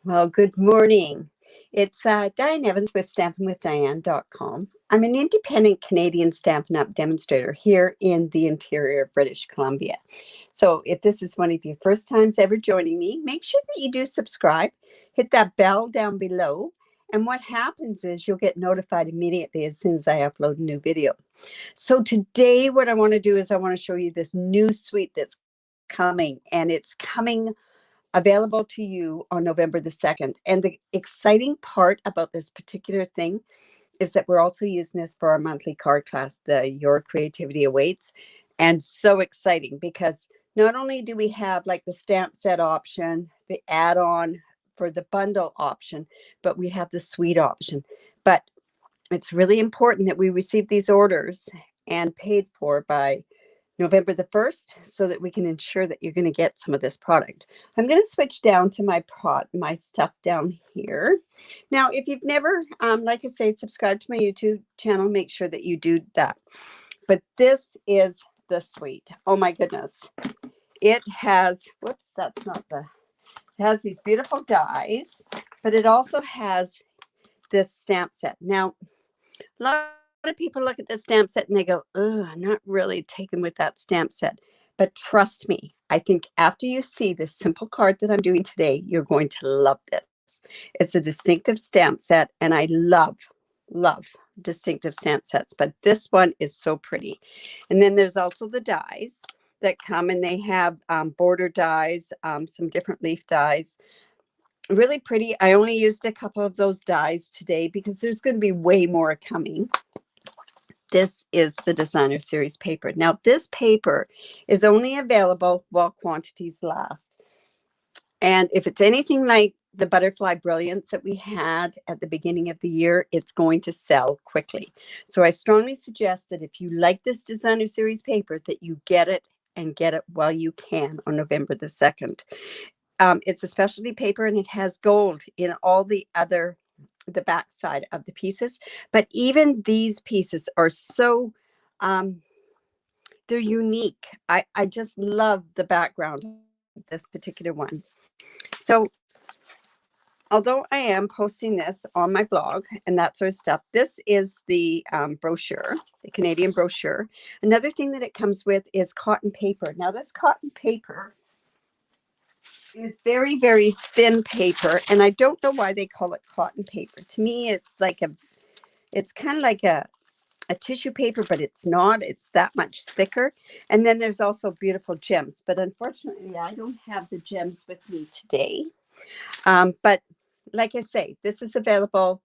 Well, good morning. It's Diane Evans with stampinwithdiane.com. I'm an independent Canadian Stampin' Up demonstrator here in the interior of British Columbia. So if this is one of your first times ever joining me, make sure that you do subscribe, hit that bell down below, and what happens is you'll get notified immediately as soon as I upload a new video. So today what I want to do is I want to show you this new suite that's coming, and it's coming available to you on November the 2nd. And the exciting part about this particular thing is that we're also using this for our monthly card class, the Your Creativity Awaits. And so exciting because not only do we have like the stamp set option, the add-on for the bundle option, but we have the suite option. But it's really important that we receive these orders and paid for by November the 1st so that we can ensure that you're going to get some of this product. I'm going to switch down to my stuff down here. Now, if you've never, like I say, subscribed to my YouTube channel, make sure that you do that. But this is the suite. Oh my goodness. It has, whoops, that's not the, it has these beautiful dies, but it also has this stamp set. Now, a lot of people look at this stamp set and they go, oh, I'm not really taken with that stamp set. But trust me, I think after you see this simple card that I'm doing today, you're going to love this. It's a distinctive stamp set, and I love distinctive stamp sets, but this one is so pretty. And then there's also the dies that come, and they have border dies, some different leaf dies. Really pretty. I only used a couple of those dies today because there's going to be way more coming. This is the designer series paper. Now, this paper is only available while quantities last. And if it's anything like the Butterfly Brilliance that we had at the beginning of the year, it's going to sell quickly. So I strongly suggest that if you like this designer series paper, that you get it and get it while you can on November the 2nd. It's a specialty paper, and it has gold in all the back side of the pieces. But even these pieces are so, they're unique. I just love the background of this particular one. So although I am posting this on my blog and that sort of stuff, this is the brochure, the Canadian brochure. Another thing that it comes with is cotton paper. Now, this cotton paper is very, very thin paper, and I don't know why they call it cotton paper. To me, it's kind of like a tissue paper, but it's not. It's that much thicker. And then there's also beautiful gems, but unfortunately, I don't have the gems with me today. But like I say, this is available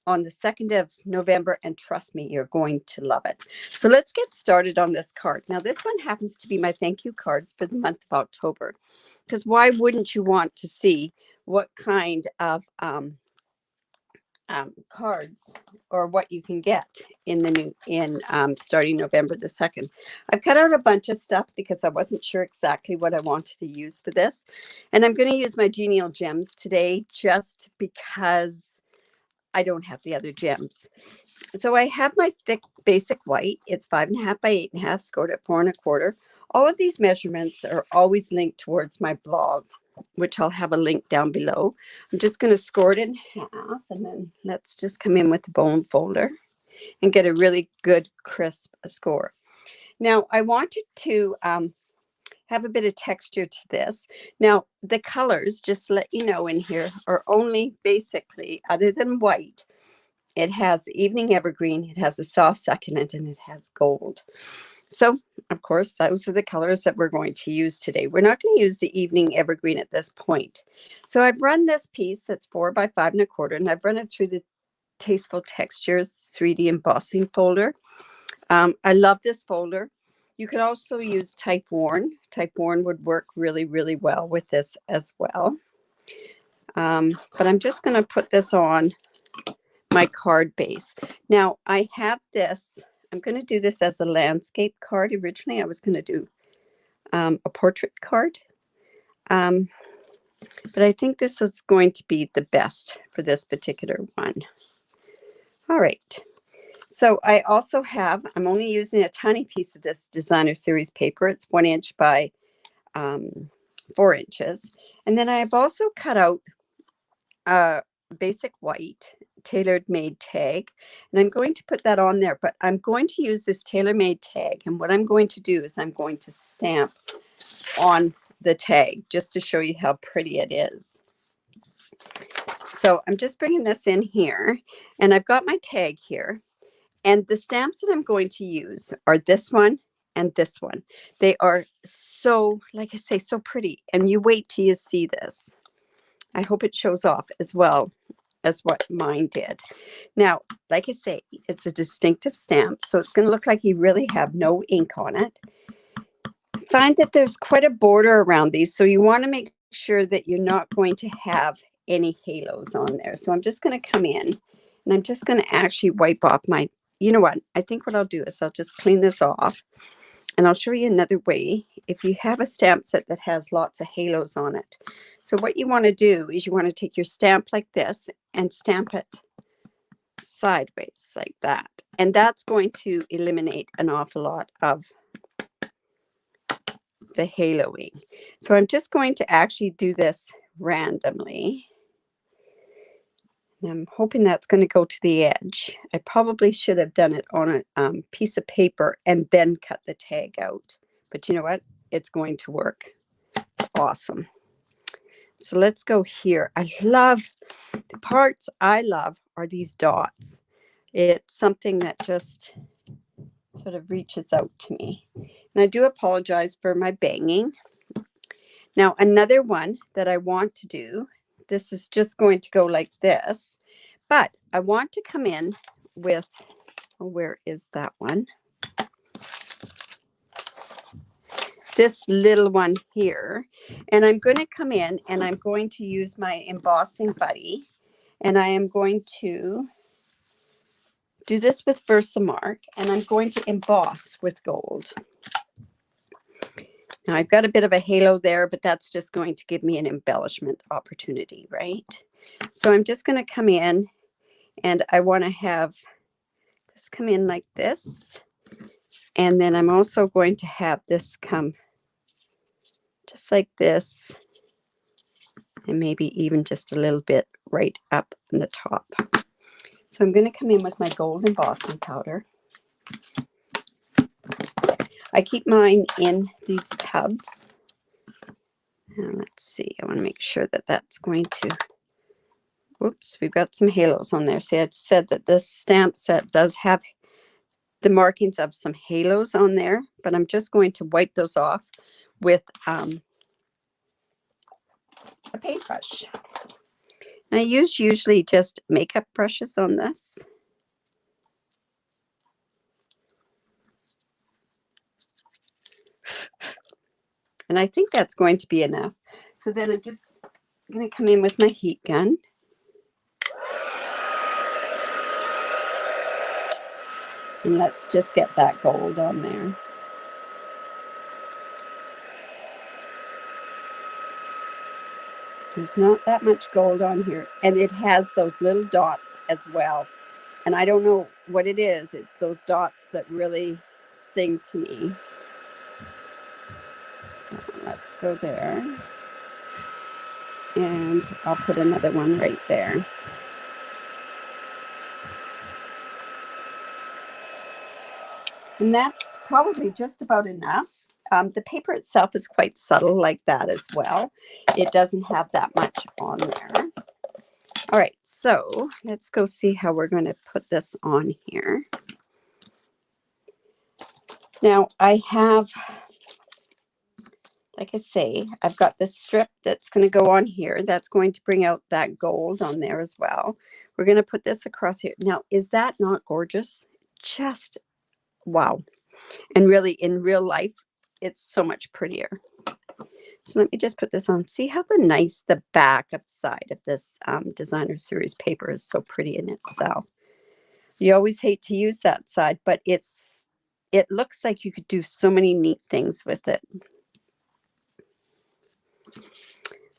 on the 2nd of November, and trust me, you're going to love it. So let's get started on this card. Now, this one happens to be my thank you cards for the month of October, because why wouldn't you want to see what kind of cards or what you can get starting November the 2nd. I've cut out a bunch of stuff because I wasn't sure exactly what I wanted to use for this, and I'm going to use my Genial Gems today just because I don't have the other gems. So I have my thick basic white. It's 5.5 by 8.5, scored at 4 1/4. All of these measurements are always linked towards my blog, which I'll have a link down below. I'm just going to score it in half, and then let's just come in with the bone folder and get a really good crisp score. Now, I wanted to have a bit of texture to this. Now, the colors, just to let you know in here, are only basically, other than white, it has evening evergreen, it has a soft succulent, and it has gold. So, of course, those are the colors that we're going to use today. We're not going to use the evening evergreen at this point. So I've run this piece that's 4 by 5 1/4, and I've run it through the Tasteful Textures 3D embossing folder. I love this folder. You could also use Type Worn. Type Worn would work really, really well with this as well. But I'm just going to put this on my card base. Now, I have this. I'm going to do this as a landscape card. Originally, I was going to do a portrait card. But I think this is going to be the best for this particular one. All right. So I also have, I'm only using a tiny piece of this designer series paper. It's 1 inch by 4 inches. And then I have also cut out basic white tailored made tag, and I'm going to put that on there, but I'm going to use this tailor-made tag, and what I'm going to do is I'm going to stamp on the tag just to show you how pretty it is. So I'm just bringing this in here, and I've got my tag here, and the stamps that I'm going to use are this one and this one. They are so, like I say, so pretty, and you wait till you see this. I hope it shows off as well as what mine did. Now, like I say, it's a distinctive stamp, so it's going to look like you really have no ink on it. Find that there's quite a border around these, so you want to make sure that you're not going to have any halos on there. So I'm just going to come in, and I'm just going to actually wipe off my, you know what, I think what I'll do is I'll just clean this off, and I'll show you another way if you have a stamp set that has lots of halos on it. So what you want to do is you want to take your stamp like this and stamp it sideways like that. And that's going to eliminate an awful lot of the haloing. So I'm just going to actually do this randomly. And I'm hoping that's going to go to the edge. I probably should have done it on a piece of paper and then cut the tag out. But you know what? It's going to work. Awesome. So let's go here. I love, the parts I love are these dots. It's something that just sort of reaches out to me. And I do apologize for my banging. Now, another one that I want to do, this is just going to go like this, but I want to come in with, oh, where is that one? This little one here, and I'm going to come in and I'm going to use my embossing buddy, and I am going to do this with Versamark, and I'm going to emboss with gold. Now I've got a bit of a halo there, but that's just going to give me an embellishment opportunity, right? So I'm just going to come in, and I want to have this come in like this, and then I'm also going to have this come just like this, and maybe even just a little bit right up in the top. So I'm going to come in with my gold embossing powder. I keep mine in these tubs. And let's see, I want to make sure that that's going to, whoops, we've got some halos on there. See, I said that this stamp set does have the markings of some halos on there, but I'm just going to wipe those off with a paintbrush. I use usually just makeup brushes on this. And I think that's going to be enough. So then I'm just going to come in with my heat gun. And let's just get that gold on there. There's not that much gold on here. And it has those little dots as well. And I don't know what it is. It's those dots that really sing to me. So let's go there. And I'll put another one right there. And that's probably just about enough. The paper itself is quite subtle like that as well. It doesn't have that much on there. All right, so let's go see how we're going to put this on here. Now I have, like I say, I've got this strip that's going to go on here. That's going to bring out that gold on there as well. We're going to put this across here. Now, is that not gorgeous? Just wow. And really, in real life, it's so much prettier. So let me just put this on. See how nice the back of the side of this designer series paper is so pretty in itself. You always hate to use that side, but it looks like you could do so many neat things with it.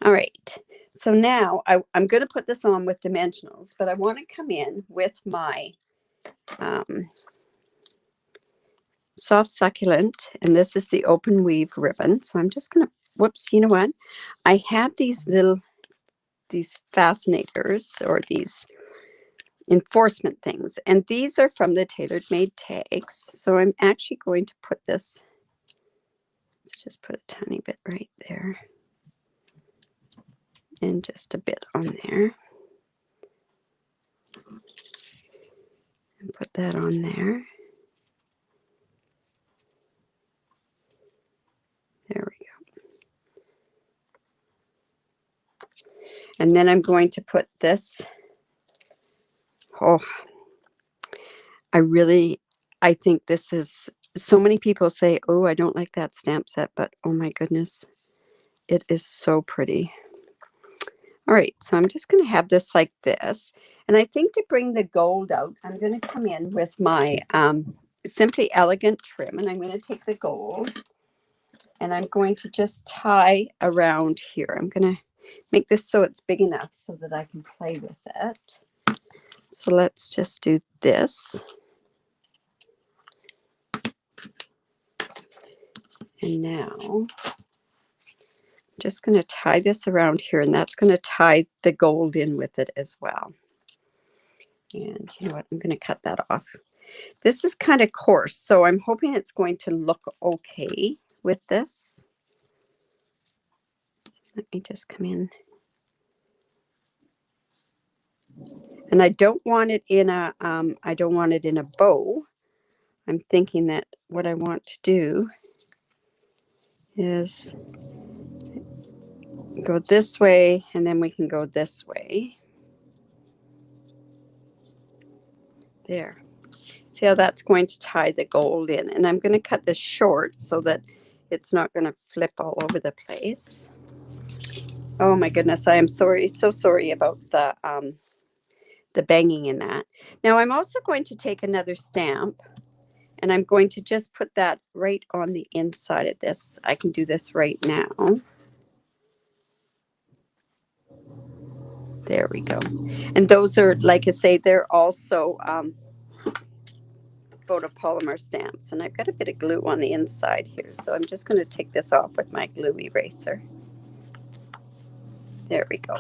All right. So now I'm going to put this on with dimensionals, but I want to come in with my soft succulent, and this is the open weave ribbon. So I'm just going to, whoops, you know what? I have these these fascinators or these enforcement things. And these are from the Tailored Made tags. So I'm actually going to put this, let's just put a tiny bit right there. And just a bit on there. And put that on there. There we go. And then I'm going to put this. Oh, I think this is, so many people say, oh, I don't like that stamp set, but oh my goodness, it is so pretty. All right, so I'm just going to have this like this. And I think to bring the gold out, I'm going to come in with my Simply Elegant trim, and I'm going to take the gold and I'm going to just tie around here. I'm going to make this so it's big enough so that I can play with it. So let's just do this. And now I'm just going to tie this around here, and that's going to tie the gold in with it as well. And you know what? I'm going to cut that off. This is kind of coarse, so I'm hoping it's going to look okay with this. Let me just come in. And I don't want it in a I don't want it in a bow. I'm thinking that what I want to do is go this way, and then we can go this way. There. See how that's going to tie the gold in. And I'm going to cut this short so that it's not going to flip all over the place. Oh my goodness, I am sorry, so sorry about the banging in that. Now I'm also going to take another stamp, and I'm going to just put that right on the inside of this. I can do this right now. There we go. And those are, like I say, they're also photopolymer stamps. And I've got a bit of glue on the inside here. So I'm just going to take this off with my glue eraser. There we go.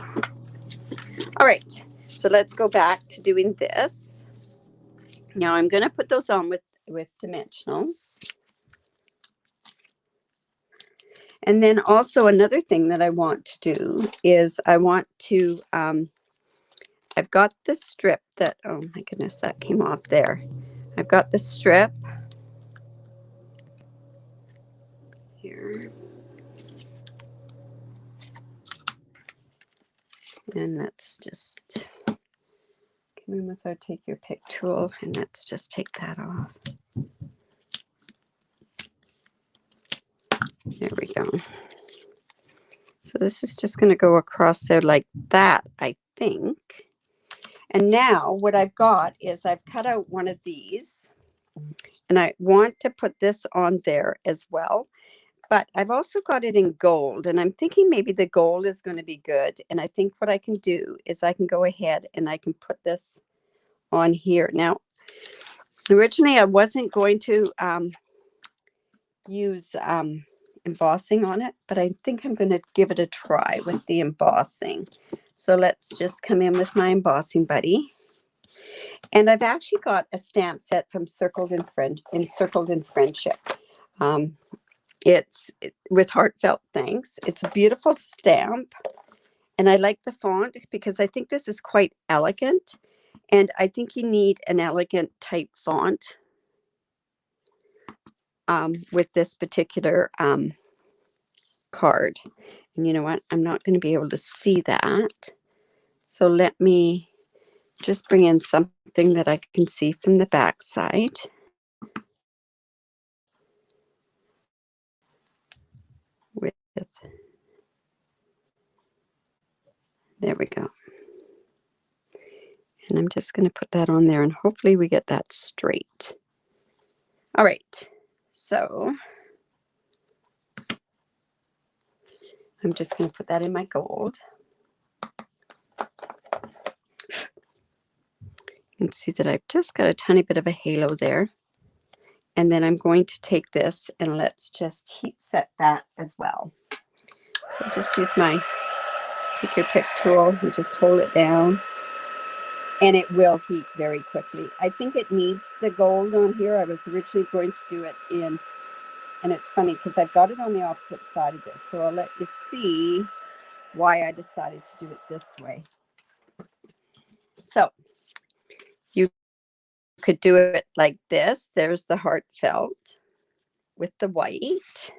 All right. So let's go back to doing this. Now I'm going to put those on with dimensionals. And then also another thing that I want to do is I want to, I've got this strip that, oh my goodness, that came off there. I've got the strip here. And let's just come in with our take your pick tool, and let's just take that off. There we go. So this is just going to go across there like that, I think. And now what I've got is I've cut out one of these, and I want to put this on there as well. But I've also got it in gold, and I'm thinking maybe the gold is going to be good. And I think what I can do is I can go ahead and I can put this on here. Now, originally I wasn't going to use embossing on it, but I think I'm going to give it a try with the embossing. So let's just come in with my embossing buddy. And I've actually got a stamp set from Encircled in Friendship. It's with heartfelt thanks. It's a beautiful stamp, and I like the font because I think this is quite elegant, and I think you need an elegant type font with this particular card. And you know what? I'm not going to be able to see that. So let me just bring in something that I can see from the back side. There we go. And I'm just going to put that on there, and hopefully we get that straight. All right. So I'm just going to put that in my gold. You can see that I've just got a tiny bit of a halo there. And then I'm going to take this and let's just heat set that as well. So I'll just use my take your pick tool and just hold it down. And it will heat very quickly. I think it needs the gold on here. I was originally going to do it in, and it's funny because I've got it on the opposite side of this. So I'll let you see why I decided to do it this way. So you could do it like this. There's the heartfelt with the white,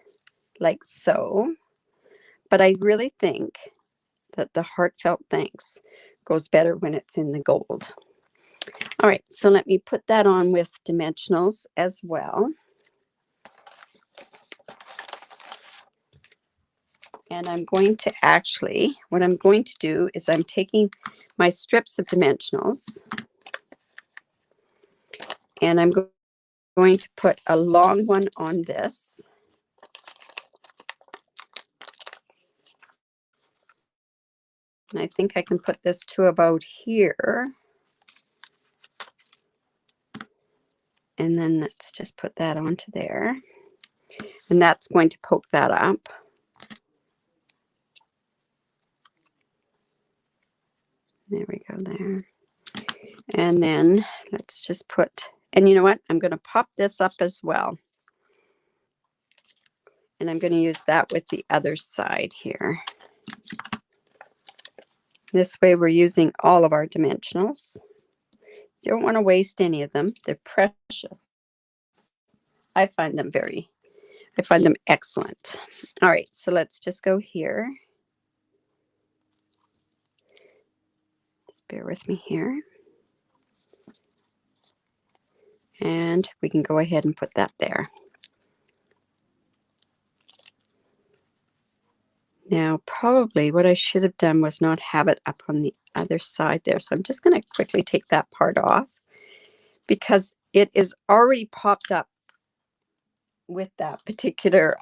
like so. But I really think that the heartfelt thanks goes better when it's in the gold. All right, so let me put that on with dimensionals as well. And I'm going to actually, what I'm going to do is I'm taking my strips of dimensionals and I'm going to put a long one on this. And I think I can put this to about here. And then let's just put that onto there. And that's going to poke that up. There we go there. And then let's just put, and you know what? I'm going to pop this up as well. And I'm going to use that with the other side here. This way we're using all of our dimensionals. You don't want to waste any of them. They're precious. I find them excellent. All right, so let's just go here. Just bear with me here. And we can go ahead and put that there. Now, probably what I should have done was not have it up on the other side there. So I'm just going to quickly take that part off because it is already popped up with that particular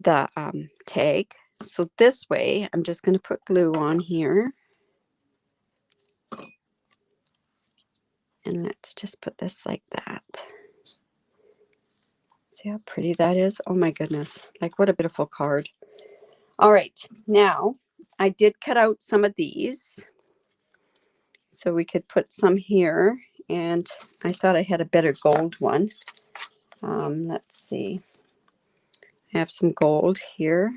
tag. So this way, I'm just going to put glue on here. And let's just put this like that. See how pretty that is? Oh my goodness. Like what a beautiful card. All right. Now, I did cut out some of these. So we could put some here. And I thought I had a better gold one. Let's see. I have some gold here.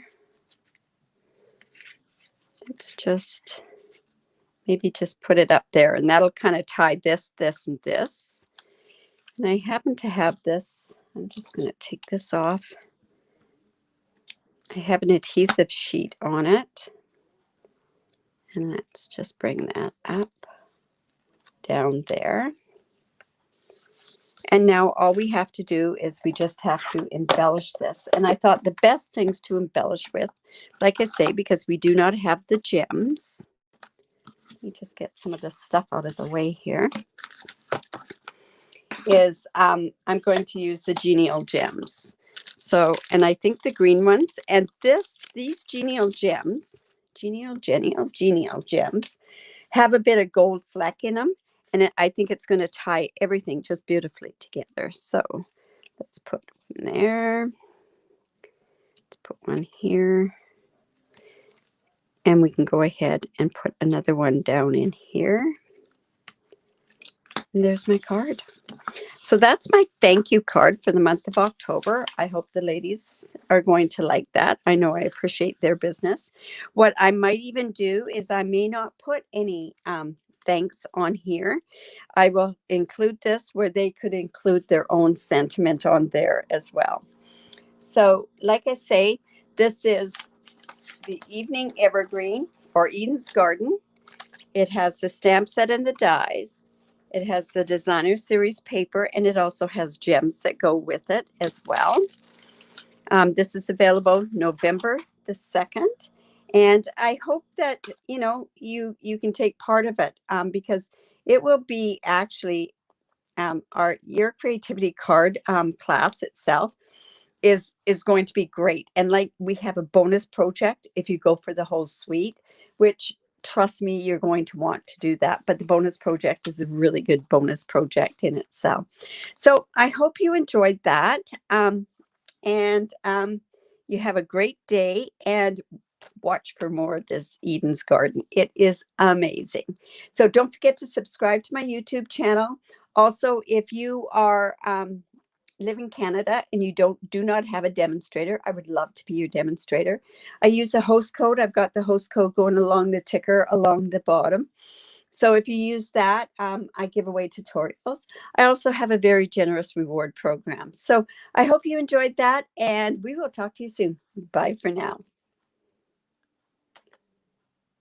Let's just maybe just put it up there. And that'll kind of tie this, this, and this. And I happen to have this. I'm just going to take this off. I have an adhesive sheet on it. And let's just bring that up, down there. And now all we have to do is we just have to embellish this. And I thought the best things to embellish with, like I say, because we do not have the gems. Let me just get some of this stuff out of the way here. Is I'm going to use the genial gems. So, and I think the green ones, and these genial gems have a bit of gold fleck in them, and I think it's going to tie everything just beautifully together. So let's put one there. Let's put one here. And we can go ahead and put another one down in here. And there's my card. So that's my thank you card for the month of October. I hope the ladies are going to like that. I know I appreciate their business. What I might even do is I may not put any thanks on here. I will include this where they could include their own sentiment on there as well. So like I say, this is the Evening Evergreen or Eden's Garden. It has the stamp set and the dies. It has the designer series paper, and it also has gems that go with it as well. This is available November the 2nd. And I hope that, you know, you can take part of it because it will be actually your creativity card class itself is going to be great. And like we have a bonus project if you go for the whole suite, which trust me, you're going to want to do that. But the bonus project is a really good bonus project in itself. So I hope you enjoyed that. You have a great day, and watch for more of this Eden's Garden. It is amazing. So don't forget to subscribe to my YouTube channel. Also, if you are live in Canada and you do not have a demonstrator, I would love to be your demonstrator. I use a host code. I've got the host code going along the ticker along the bottom. So if you use that, I give away tutorials. I also have a very generous reward program. So I hope you enjoyed that, and we will talk to you soon. Bye for now.